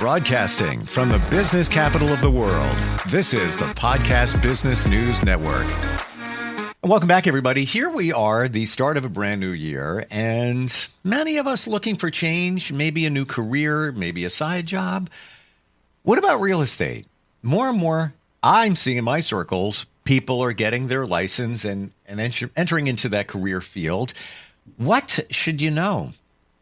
Broadcasting from the business capital of the world, this is the Podcast Business News Network. Welcome back, everybody. Here we are, the start of a brand new year, and many of us looking for change, maybe a new career, maybe a side job. What about real estate? More and more, I'm seeing in my circles, people are getting their license and entering into that career field. What should you know?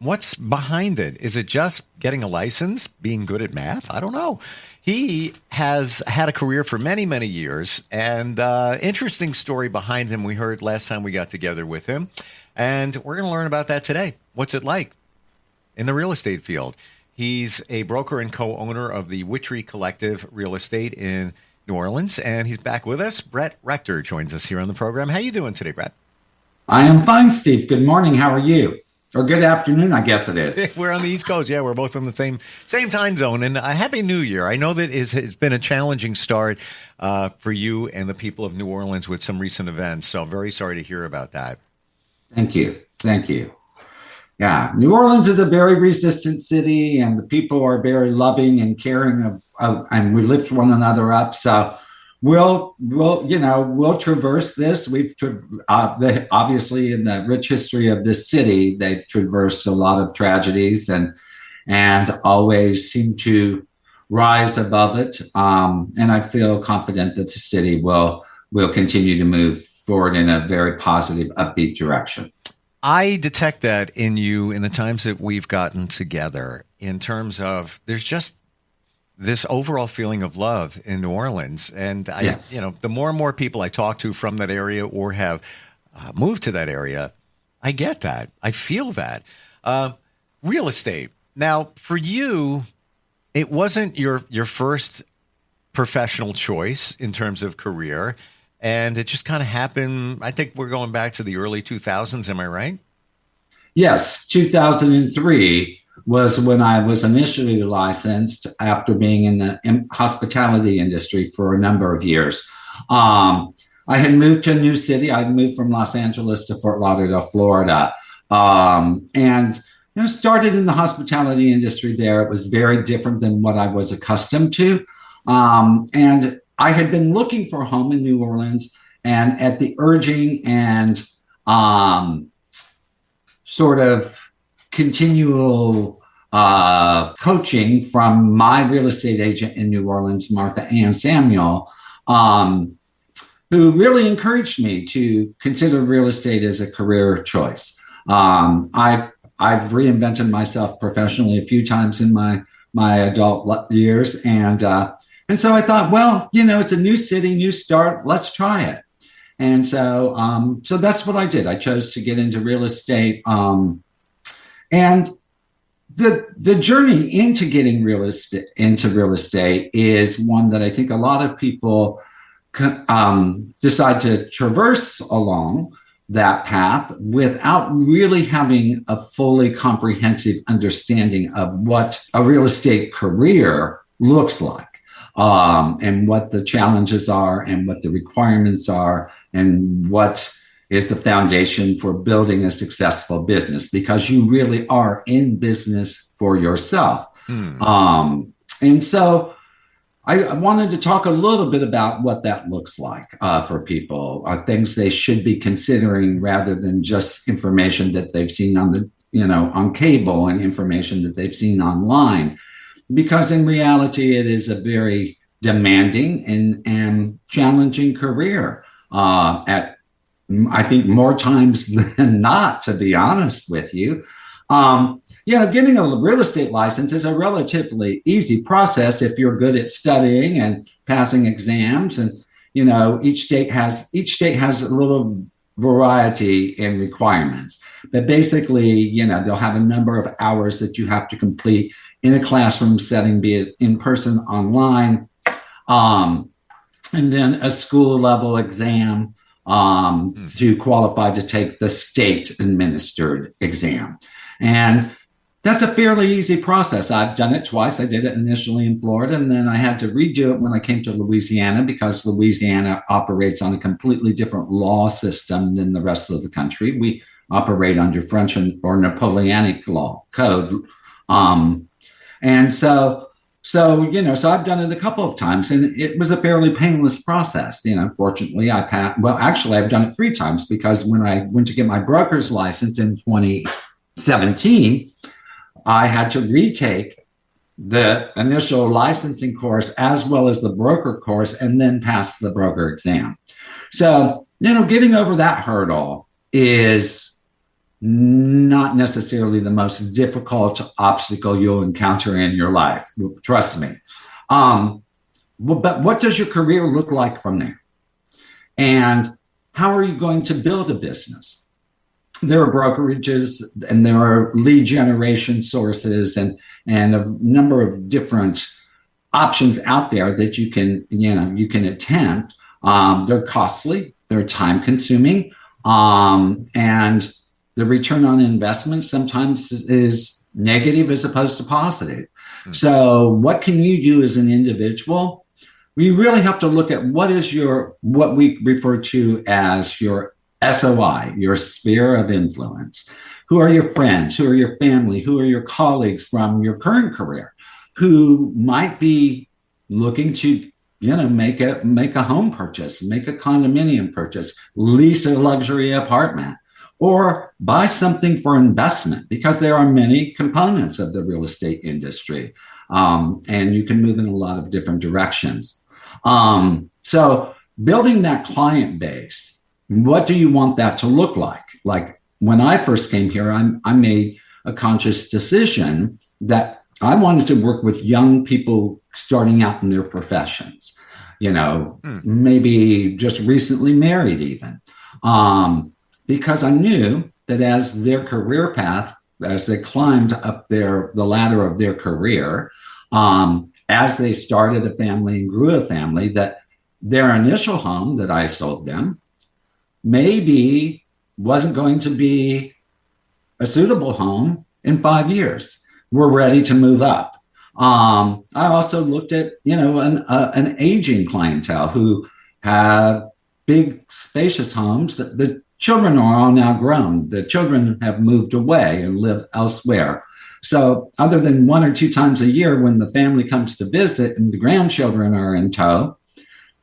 What's behind it? Is it just getting a license, being good at math? I don't know. He has had a career for many, many years, and interesting story behind him we heard last time we got together with him, and we're going to learn about that today. What's it like in the real estate field? He's a broker and co-owner of the Witry Collective Real Estate in New Orleans, and he's back with us. Rector joins us here on the program. How you doing today, Brett? I am fine, Steve. Good morning. How are you? Or good afternoon, I guess it is. We're on the East Coast. Yeah, we're both on the same time zone. And a Happy New Year. I know that it's been a challenging start for you and the people of New Orleans with some recent events. So I'm very sorry to hear about that. Thank you. Thank you. Yeah, New Orleans is a very resistant city, and the people are very loving and caring and we lift one another up. So we'll traverse this. We've obviously in the rich history of this city, they've traversed a lot of tragedies and always seem to rise above it. And I feel confident that the city will continue to move forward in a very positive, upbeat direction. I detect that in you in the times that we've gotten together in terms of there's just this overall feeling of love in New Orleans. And Yes. The more and more people I talk to from that area or have moved to that area, I get that. I feel that. Real estate. Now, for you, it wasn't your first professional choice in terms of career. And it just kind of happened. I think we're going back to the early 2000s. Am I right? Yes, 2003 was when I was initially licensed after being in the hospitality industry for a number of years. I had moved to a new city. I moved from Los Angeles to Fort Lauderdale, Florida, and started in the hospitality industry there. It was very different than what I was accustomed to. And I had been looking for a home in New Orleans, and at the urging and sort of continual coaching from my real estate agent in New Orleans, Martha Ann Samuel, who really encouraged me to consider real estate as a career choice. I've reinvented myself professionally a few times in my adult years, and so I thought, well, it's a new city, new start. Let's try it. And so that's what I did. I chose to get into real estate. And the journey into getting into real estate is one that I think a lot of people decide to traverse along that path without really having a fully comprehensive understanding of what a real estate career looks like. And what the challenges are and what the requirements are and what is the foundation for building a successful business, because you really are in business for yourself. And so I wanted to talk a little bit about what that looks like for people, things they should be considering rather than just information that they've seen on on cable and information that they've seen online. Because in reality, it is a very demanding and challenging career at, I think, more times than not, to be honest with you. Getting a real estate license is a relatively easy process if you're good at studying and passing exams. And, each state has a little variety in requirements. But basically, they'll have a number of hours that you have to complete in a classroom setting, be it in person, online, and then a school level exam to qualify to take the state administered exam. And that's a fairly easy process. I've done it twice. I did it initially in Florida, and then I had to redo it when I came to Louisiana, because Louisiana operates on a completely different law system than the rest of the country. We operate under French or Napoleonic law code. And so So, so I've done it a couple of times and it was a fairly painless process. Fortunately, I passed. Well, actually, I've done it 3 times because when I went to get my broker's license in 2017, I had to retake the initial licensing course as well as the broker course and then pass the broker exam. So, getting over that hurdle is not necessarily the most difficult obstacle you'll encounter in your life. Trust me. But what does your career look like from there? And how are you going to build a business? There are brokerages and there are lead generation sources and a number of different options out there that you can attempt. They're costly, they're time consuming, and the return on investment sometimes is negative as opposed to positive. Mm-hmm. So what can you do as an individual? We really have to look at what we refer to as your SOI, your sphere of influence. Who are your friends? Who are your family? Who are your colleagues from your current career who might be looking to make a home purchase, make a condominium purchase, lease a luxury apartment, or buy something for investment, because there are many components of the real estate industry, and you can move in a lot of different directions. So building that client base, what do you want that to look like? Like when I first came here, I made a conscious decision that I wanted to work with young people starting out in their professions, maybe just recently married even. Because I knew that as their career path, as they climbed up the ladder of their career, as they started a family and grew a family, that their initial home that I sold them maybe wasn't going to be a suitable home in 5 years. We're ready to move up. I also looked at, an aging clientele who have big, spacious homes. The children are all now grown. The children have moved away and live elsewhere. So other than 1 or 2 times a year when the family comes to visit and the grandchildren are in tow,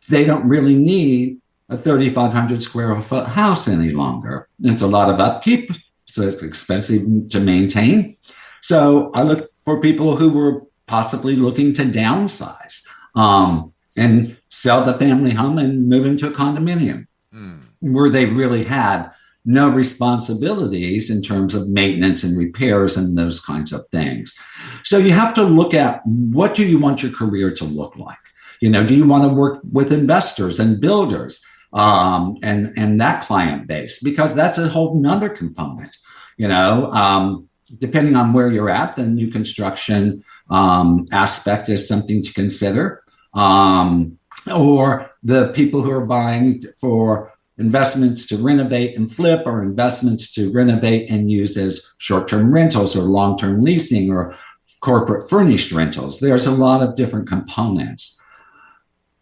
they don't really need a 3,500 square foot house any longer. It's a lot of upkeep, so it's expensive to maintain. So I look for people who were possibly looking to downsize and sell the family home and move into a condominium where they really had no responsibilities in terms of maintenance and repairs and those kinds of things. So you have to look at, what do you want your career to look like? Do you want to work with investors and builders and that client base? Because that's a whole nother component. Depending on where you're at, the new construction aspect is something to consider. Or the people who are buying for investments to renovate and flip, or investments to renovate and use as short-term rentals or long-term leasing or corporate furnished rentals. There's a lot of different components.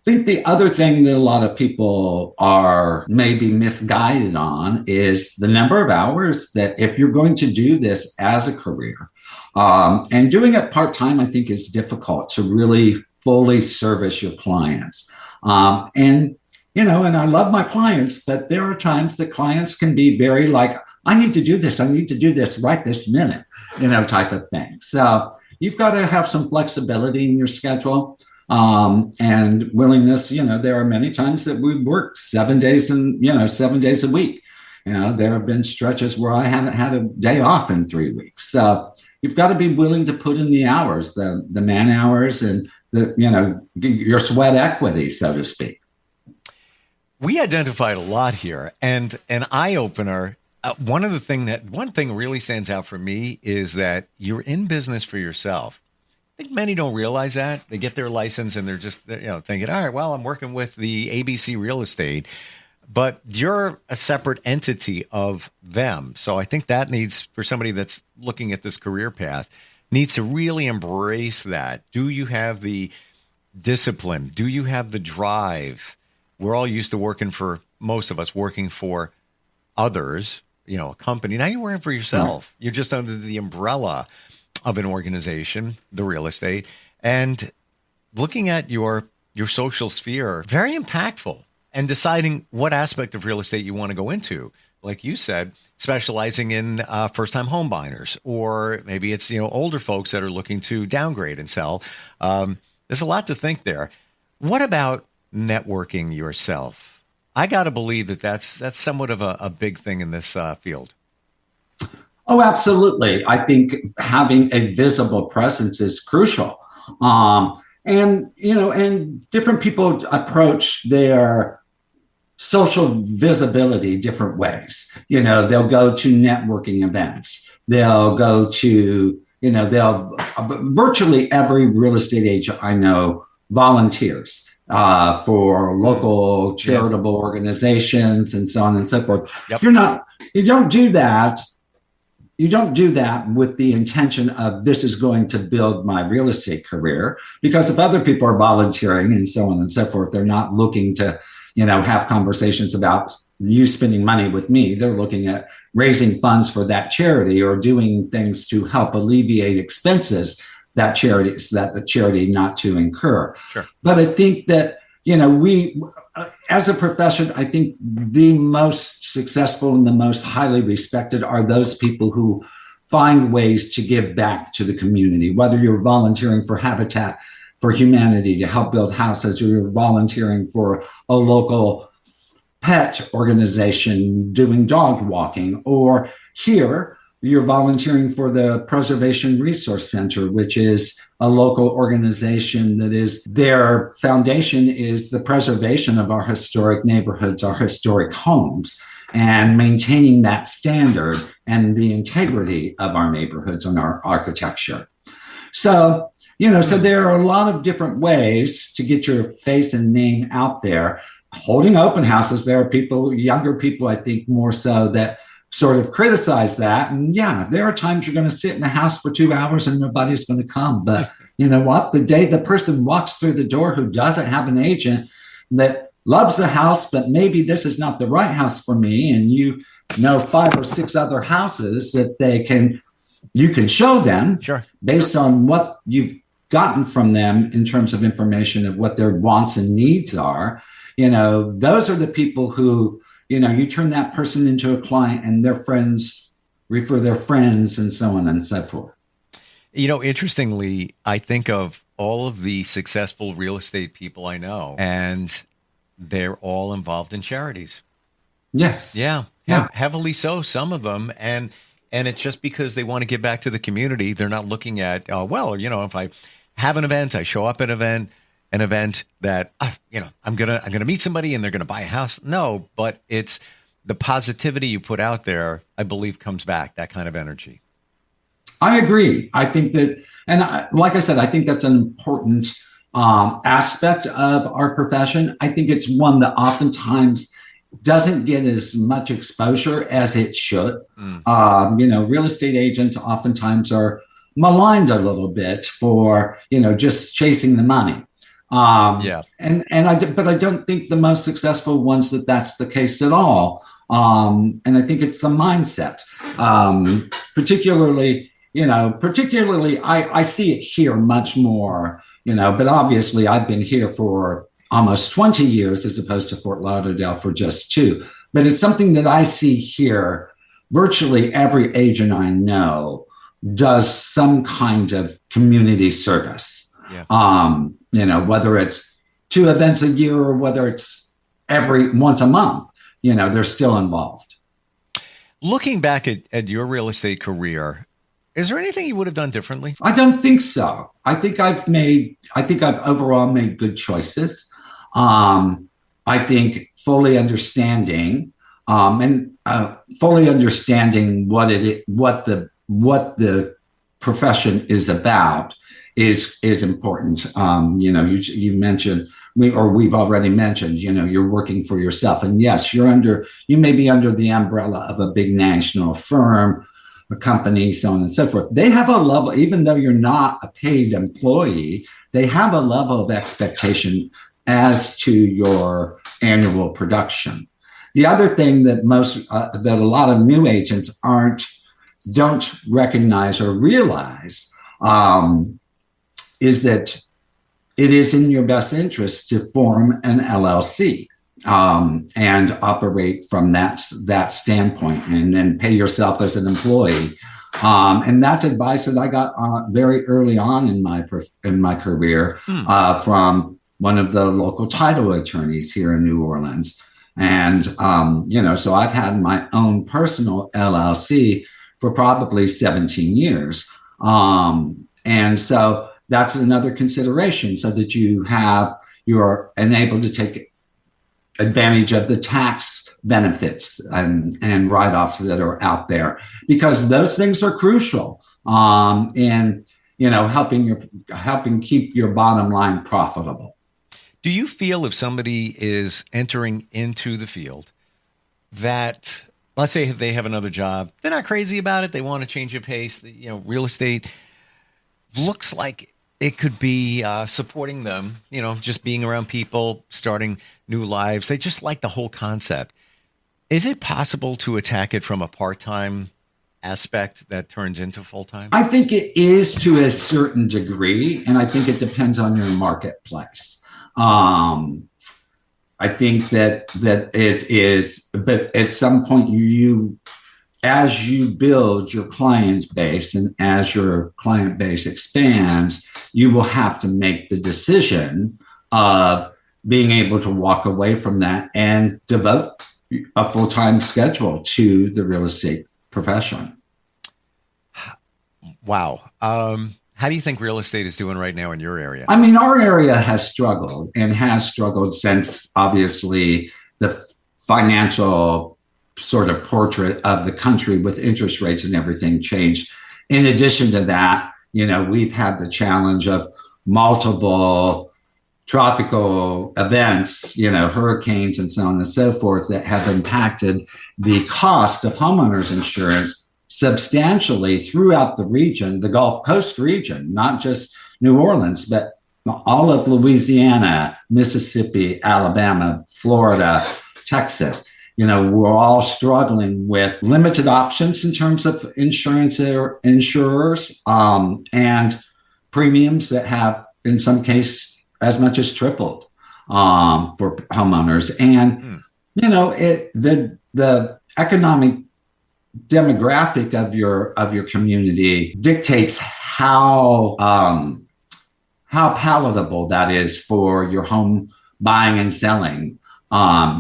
I think the other thing that a lot of people are maybe misguided on is the number of hours that, if you're going to do this as a career, and doing it part-time, I think is difficult to really fully service your clients. And I love my clients, but there are times that clients can be very like, I need to do this right this minute, type of thing. So you've got to have some flexibility in your schedule. And willingness, there are many times that we work 7 days 7 days a week. There have been stretches where I haven't had a day off in 3 weeks. So you've got to be willing to put in the hours, the man hours, and your sweat equity, so to speak. We identified a lot here, and an eye opener. One thing really stands out for me is that you're in business for yourself. I think many don't realize that. They get their license and they're just thinking, all right, well, I'm working with the ABC Real Estate, but you're a separate entity of them. So I think that needs, for somebody that's looking at this career path, needs to really embrace that. Do you have the discipline? Do you have the drive? We're all used to most of us working for others, a company. Now you're working for yourself. You're just under the umbrella of an organization, the real estate. And looking at your social sphere, very impactful, and deciding what aspect of real estate you want to go into. Like you said, specializing in first-time home buyers, or maybe it's older folks that are looking to downgrade and sell. There's a lot to think there. What about networking yourself? I got to believe that that's somewhat of a big thing in this field. Oh, absolutely. I think having a visible presence is crucial. And different people approach their social visibility different ways. They'll go to networking events. They'll go to, virtually every real estate agent I know volunteers for local charitable organizations and so on and so forth. Yep. You don't do that. You don't do that with the intention of this is going to build my real estate career, because if other people are volunteering and so on and so forth, they're not looking to, have conversations about you spending money with me. They're looking at raising funds for that charity or doing things to help alleviate expenses that the charity not to incur. Sure. But I think that, we, as a profession, I think the most successful and the most highly respected are those people who find ways to give back to the community, whether you're volunteering for Habitat for Humanity to help build houses, or you're volunteering for a local pet organization doing dog walking, or here you're volunteering for the Preservation Resource Center, which is a local organization that is, their foundation is the preservation of our historic neighborhoods, our historic homes, and maintaining that standard and the integrity of our neighborhoods and our architecture. So, so there are a lot of different ways to get your face and name out there. Holding open houses, there are people, younger people, I think more so, that sort of criticize that. And there are times you're going to sit in a house for 2 hours and nobody's going to come. But you know what? The day the person walks through the door who doesn't have an agent that loves the house, but maybe this is not the right house for me, and 5 or 6 other houses that you can show them, sure, based on what you've gotten from them in terms of information of what their wants and needs are. Those are the people who, you turn that person into a client, and their friends refer their friends, and so on and so forth. Interestingly, I think of all of the successful real estate people I know, and they're all involved in charities. Yes. Yeah. Heavily so, some of them. And it's just because they want to give back to the community. They're not looking at, if I have an event, I show up at an event that, I'm going to meet somebody and they're going to buy a house. No, but it's the positivity you put out there, I believe, comes back, that kind of energy. I agree. I think that, like I said, I think that's an important aspect of our profession. I think it's one that oftentimes doesn't get as much exposure as it should. Real estate agents oftentimes are maligned a little bit for, just chasing the money. But I don't think the most successful ones that's the case at all. And I think it's the mindset, particularly I see it here much more, but obviously I've been here for almost 20 years as opposed to Fort Lauderdale for just 2. But it's something that I see here. Virtually every agent I know does some kind of community service. Whether it's 2 events a year or whether it's once a month, they're still involved. Looking back at your real estate career, is there anything you would have done differently? I don't think so. I think I've overall made good choices. I think fully understanding what the profession is about is important. You mentioned we've already mentioned, you're working for yourself, and yes, you may be under the umbrella of a big national firm, a company, so on and so forth. They have a level, even though you're not a paid employee, they have a level of expectation as to your annual production. The other thing that that a lot of new agents don't recognize or realize is that it is in your best interest to form an LLC and operate from that standpoint, and then pay yourself as an employee. And that's advice that I got very early on in my career from one of the local title attorneys here in New Orleans. And so I've had my own personal LLC for probably 17 years. And so that's another consideration, so that you're enabled to take advantage of the tax benefits and write-offs that are out there, because those things are crucial in helping keep your bottom line profitable. Do you feel if somebody is entering into the field that, let's say they have another job, they're not crazy about it, they want to change of pace, real estate looks like it could be supporting them, just being around people, starting new lives. They just like the whole concept. Is it possible to attack it from a part-time aspect that turns into full-time? I think it is to a certain degree, and I think it depends on your marketplace. I think that it is, but at some point as you build your client base and as your client base expands, you will have to make the decision of being able to walk away from that and devote a full-time schedule to the real estate profession. Wow. How do you think real estate is doing right now in your area? I mean, our area has struggled since obviously the financial sort of portrait of the country with interest rates and everything changed. In addition to that, we've had the challenge of multiple tropical events, hurricanes and so on and so forth, that have impacted the cost of homeowners insurance substantially throughout the region, the Gulf Coast region, not just New Orleans, but all of Louisiana, Mississippi, Alabama, Florida, Texas. We're all struggling with limited options in terms of insurers and premiums that have, in some case, as much as tripled for homeowners. And, the economic demographic of your community dictates how palatable that is for your home buying and selling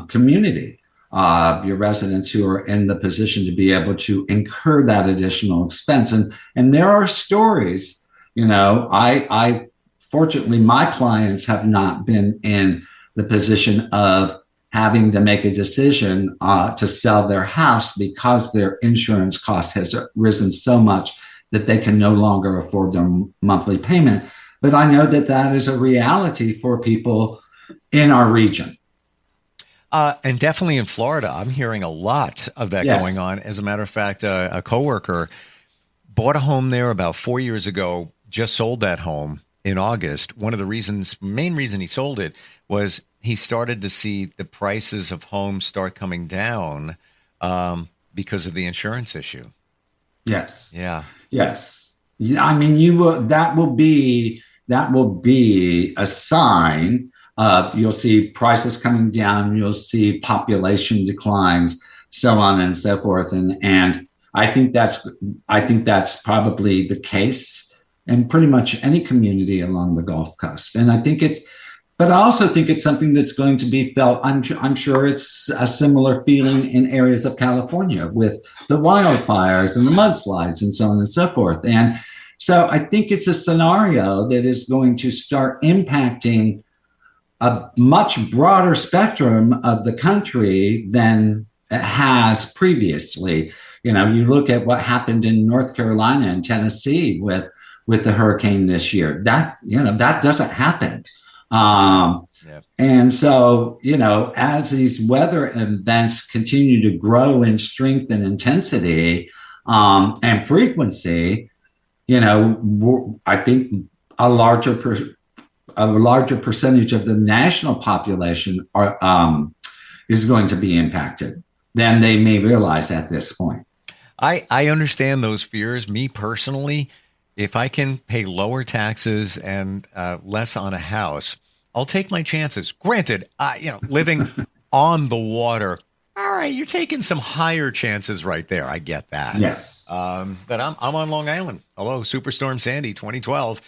community. Your residents who are in the position to be able to incur that additional expense. And there are stories, I fortunately, my clients have not been in the position of having to make a decision to sell their house because their insurance cost has risen so much that they can no longer afford their monthly payment. But I know that is a reality for people in our region. And definitely in Florida, I'm hearing a lot of that going on. As a matter of fact, a coworker bought a home there about 4 years ago, just sold that home in August. One of the main reason he sold it was he started to see the prices of homes start coming down because of the insurance issue. Yes. Yeah. Yes. I mean, that will be a sign of, you'll see prices coming down, you'll see population declines, so on and so forth. And I think that's probably the case in pretty much any community along the Gulf Coast. And but I also think it's something that's going to be felt. I'm sure it's a similar feeling in areas of California with the wildfires and the mudslides and so on and so forth. And so I think it's a scenario that is going to start impacting a much broader spectrum of the country than it has previously. You look at what happened in North Carolina and Tennessee with the hurricane this year. That doesn't happen. And so, as these weather events continue to grow in strength and intensity and frequency, I think a larger percentage of the national population is going to be impacted than they may realize at this point. I understand those fears. Me personally, if I can pay lower taxes and less on a house, I'll take my chances. Granted, living on the water, all right, you're taking some higher chances right there. I get that. Yes. But I'm on Long Island. Hello, Superstorm Sandy, 2012.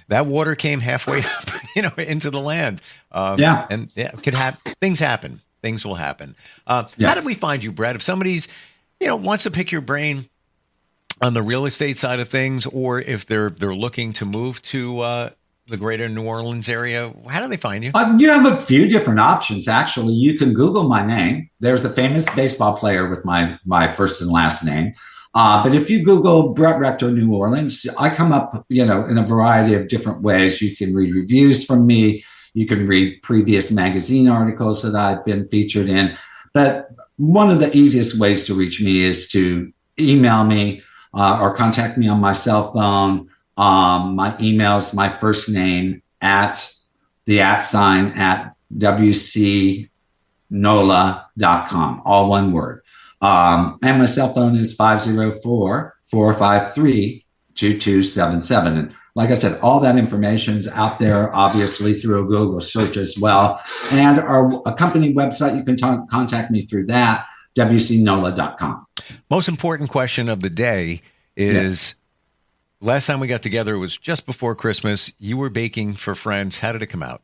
That water came halfway up, into the land. And it could happen. Things happen. Things will happen. How did we find you, Brett? If somebody's, wants to pick your brain on the real estate side of things, or if they're looking to move to the greater New Orleans area, how do they find you? You have a few different options, actually. You can Google my name. There's a famous baseball player with my first and last name. But if you Google Brett Rector New Orleans, I come up, in a variety of different ways. You can read reviews from me. You can read previous magazine articles that I've been featured in. But one of the easiest ways to reach me is to email me or contact me on my cell phone. My email's my first name at the @ at wcnola.com, all one word. And my cell phone is 504-453-2277. And like I said, all that information's out there, obviously, through a Google search as well. And a company website, you can contact me through that, wcnola.com. Most important question of the day is, last time we got together, it was just before Christmas. You were baking for friends. How did it come out?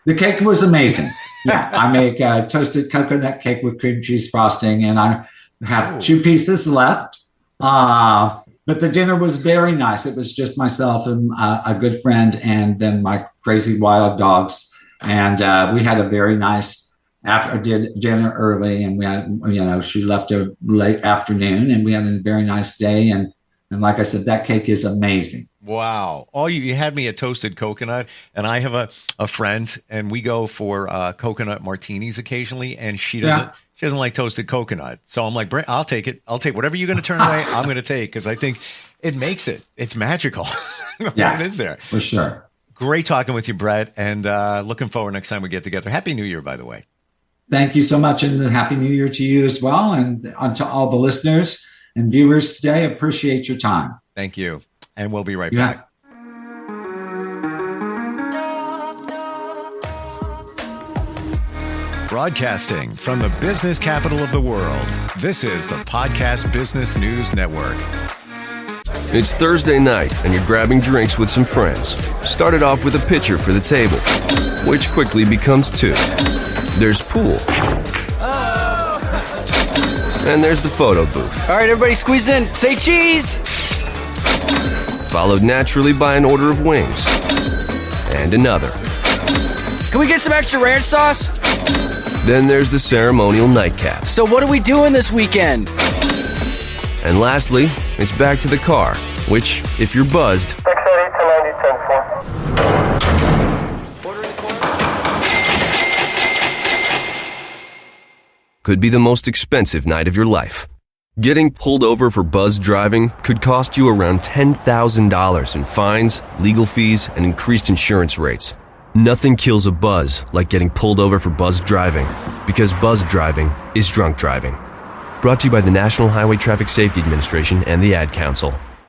The cake was amazing. I make a toasted coconut cake with cream cheese frosting, and I have 2 pieces left. But the dinner was very nice. It was just myself and a good friend, and then my crazy wild dogs. And we had a very nice dinner early, and we had, she left a late afternoon, and we had a very nice day. And like I said, that cake is amazing. Wow. You had me at toasted coconut, and I have a friend, and we go for coconut martinis occasionally, and she doesn't like toasted coconut. So I'm like, Brent, I'll take it. I'll take whatever you're going to turn away. I'm going to take, because I think it makes it's magical. What is there? For sure. Great talking with you, Brett, and looking forward next time we get together. Happy New Year, by the way. Thank you so much, and Happy New Year to you as well, and to all the listeners and viewers today. Appreciate your time. Thank you. And we'll be right back. Broadcasting from the business capital of the world, this is the Podcast Business News Network. It's Thursday night, and you're grabbing drinks with some friends. Started off with a pitcher for the table, which quickly becomes 2. There's pool. And there's the photo booth. All right, everybody squeeze in. Say cheese! Followed naturally by an order of wings. And another. Can we get some extra ranch sauce? Then there's the ceremonial nightcap. So what are we doing this weekend? And lastly, it's back to the car, which, if you're buzzed, could be the most expensive night of your life. Getting pulled over for buzzed driving could cost you around $10,000 in fines, legal fees, and increased insurance rates. Nothing kills a buzz like getting pulled over for buzzed driving, because buzzed driving is drunk driving. Brought to you by the National Highway Traffic Safety Administration and the Ad Council.